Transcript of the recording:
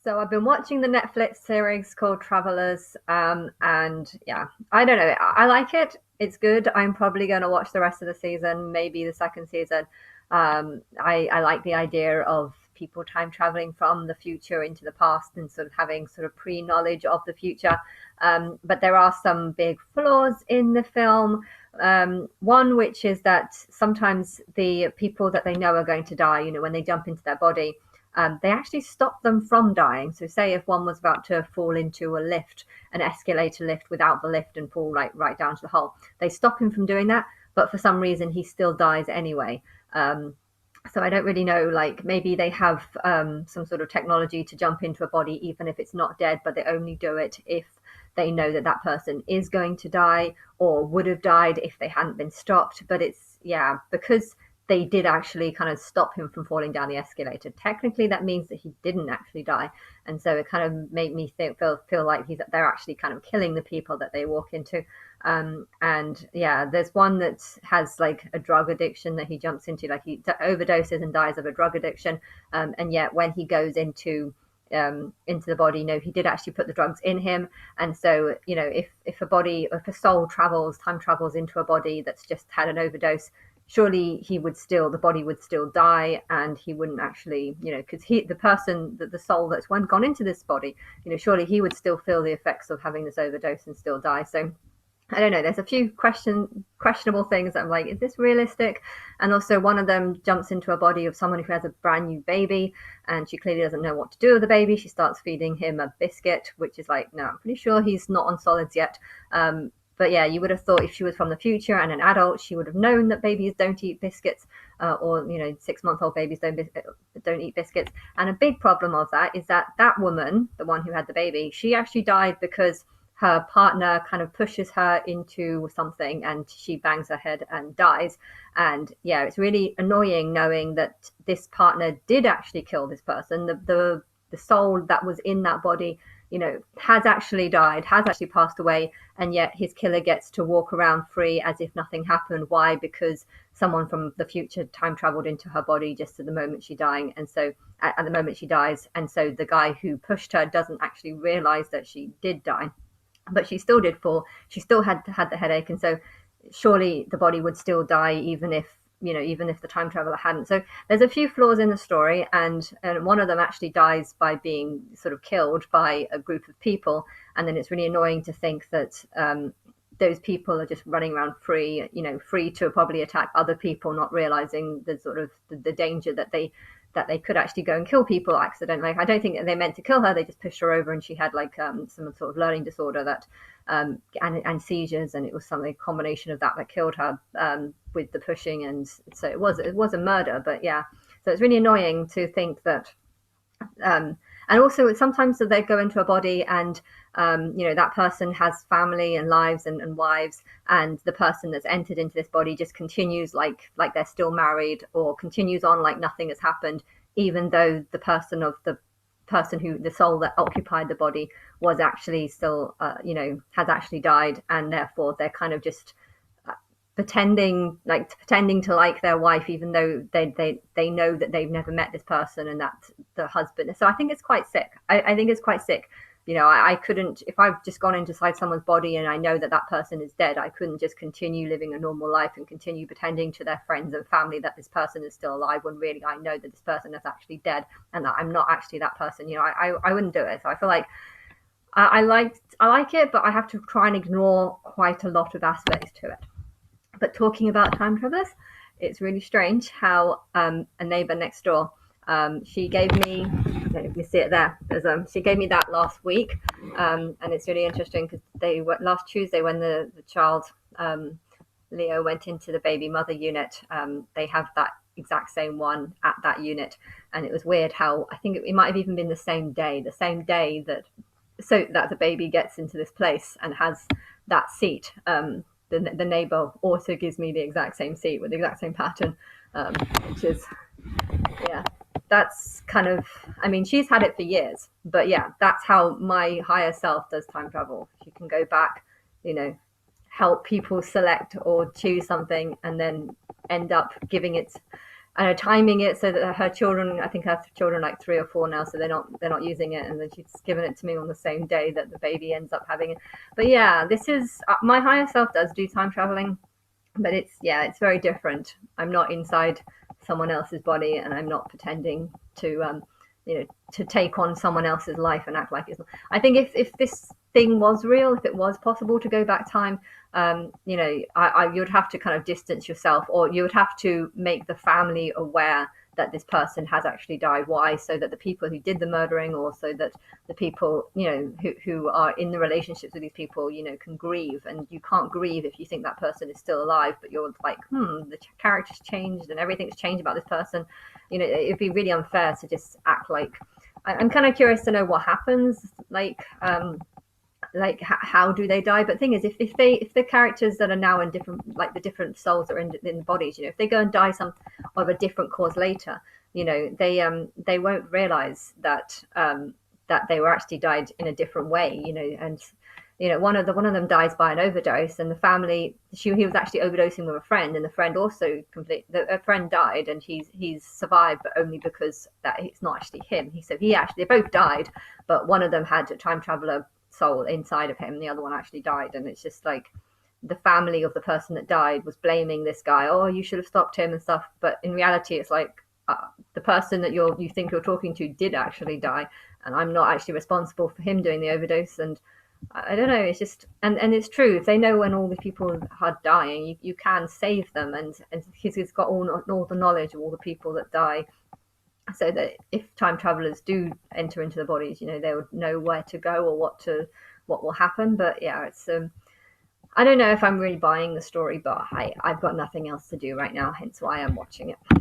So I've been watching the Netflix series called Travelers, and yeah, I don't know. I like it. It's good. I'm probably going to watch the rest of the season, maybe the second season. I like the idea of people time traveling from the future into the past and sort of having sort of pre-knowledge of the future. But there are some big flaws in the film. One which is that sometimes the people that they know are going to die, when they jump into their body, they actually stop them from dying. So, say if one was about to fall into a lift, an escalator lift without the lift and fall right down to the hole, they stop him from doing that. But for some reason, he still dies anyway. So I don't really know. Like maybe they have some sort of technology to jump into a body, even if it's not dead, but they only do it if they know that that person is going to die or would have died if they hadn't been stopped. But it's, yeah, because they did actually kind of stop him from falling down the escalator. Technically, that means that he didn't actually die, and so it kind of made me feel like they're actually kind of killing the people that they walk into. And yeah, there's one that has like a drug addiction that he jumps into, like he overdoses and dies of a drug addiction, and yet when he goes into the body, he did actually put the drugs in him. And so, if a soul time travels into a body that's just had an overdose, surely the body would still die, and he wouldn't actually, because the person, the soul that's gone into this body, surely he would still feel the effects of having this overdose and still die. So I don't know. There's a few questionable things that I'm like, is this realistic? And also, one of them jumps into a body of someone who has a brand new baby, and she clearly doesn't know what to do with the baby. She starts feeding him a biscuit, which is like, no, I'm pretty sure he's not on solids yet. But yeah, you would have thought if she was from the future and an adult, she would have known that babies don't eat biscuits, or 6-month-old babies don't eat biscuits. And a big problem of that is that woman, the one who had the baby, she actually died because her partner kind of pushes her into something and she bangs her head and dies. And yeah, it's really annoying knowing that this partner did actually kill this person. The soul that was in that body, has actually died, has actually passed away, and yet his killer gets to walk around free as if nothing happened. Why? Because someone from the future time traveled into her body just at the moment she's dying, and so at the moment she dies, and so the guy who pushed her doesn't actually realize that she did die, but she still did fall. She still had the headache, and so surely the body would still die even if the time traveler hadn't. So there's a few flaws in the story, and one of them actually dies by being sort of killed by a group of people, and then it's really annoying to think that those people are just running around free to probably attack other people, not realizing the sort of the danger that they could actually go and kill people accidentally. Like, I don't think that they meant to kill her. They just pushed her over, and she had like some sort of learning disorder and seizures, and it was some combination of that killed her, with the pushing, and so it was a murder. But yeah, so it's really annoying to think that. And also sometimes they go into a body and that person has family and lives and wives, and the person that's entered into this body just continues like they're still married, or continues on like nothing has happened, even though the soul that occupied the body was actually still has actually died, and therefore they're kind of just pretending to like their wife, even though they know that they've never met this person and that the husband. So I think it's quite sick. I think it's quite sick. I couldn't, if I've just gone inside someone's body and I know that that person is dead, I couldn't just continue living a normal life and continue pretending to their friends and family that this person is still alive, when really I know that this person is actually dead and that I'm not actually that person. I wouldn't do it. So I feel like I like it, but I have to try and ignore quite a lot of aspects to it. But talking about time travelers, it's really strange how a neighbor next door, she gave me, I don't know if you see it there, she gave me that last week. And it's really interesting because last Tuesday, when the child, Leo, went into the baby mother unit, they have that exact same one at that unit. And it was weird how, I think it might have even been the same day that the baby gets into this place and has that seat. The neighbor also gives me the exact same seat with the exact same pattern, which is, yeah, that's kind of, I mean, she's had it for years, but yeah, that's how my higher self does time travel. She can go back, help people select or choose something, and then end up giving it I know, timing it so that her children, I think her children like 3 or 4 now, so they're not using it, and then she's given it to me on the same day that the baby ends up having it. But yeah, this is my higher self does do time traveling, but it's very different. I'm not inside someone else's body, and I'm not pretending to to take on someone else's life and act like it's not. I think if this thing was real, if it was possible to go back time, you'd have to kind of distance yourself, or you would have to make the family aware that this person has actually died. Why? So that the people who did the murdering, or so that the people who are in the relationships with these people can grieve. And you can't grieve if you think that person is still alive, but you're like, the character's changed and everything's changed about this person. It'd be really unfair to just act like. I'm kind of curious to know what happens, like how do they die. But the thing is, if the characters that are now in different, like the different souls that are in the bodies, if they go and die some of a different cause later, they won't realize that they were actually died in a different way. And one of them dies by an overdose, and the family, he was actually overdosing with a friend, and the friend also a friend died, and he's survived, but only because that it's not actually him. They both died, but one of them had a time traveler soul inside of him, and the other one actually died. And it's just like the family of the person that died was blaming this guy. Oh, you should have stopped him and stuff. But in reality, it's like the person that you think you're talking to did actually die, and I'm not actually responsible for him doing the overdose. And I don't know. It's just, and it's true. If they know when all the people are dying, you can save them, and he's got all the knowledge of all the people that die, so that if time travelers do enter into the bodies, they would know where to go, or what will happen. But yeah, it's I don't know if I'm really buying the story, but I've got nothing else to do right now, hence why I'm watching it.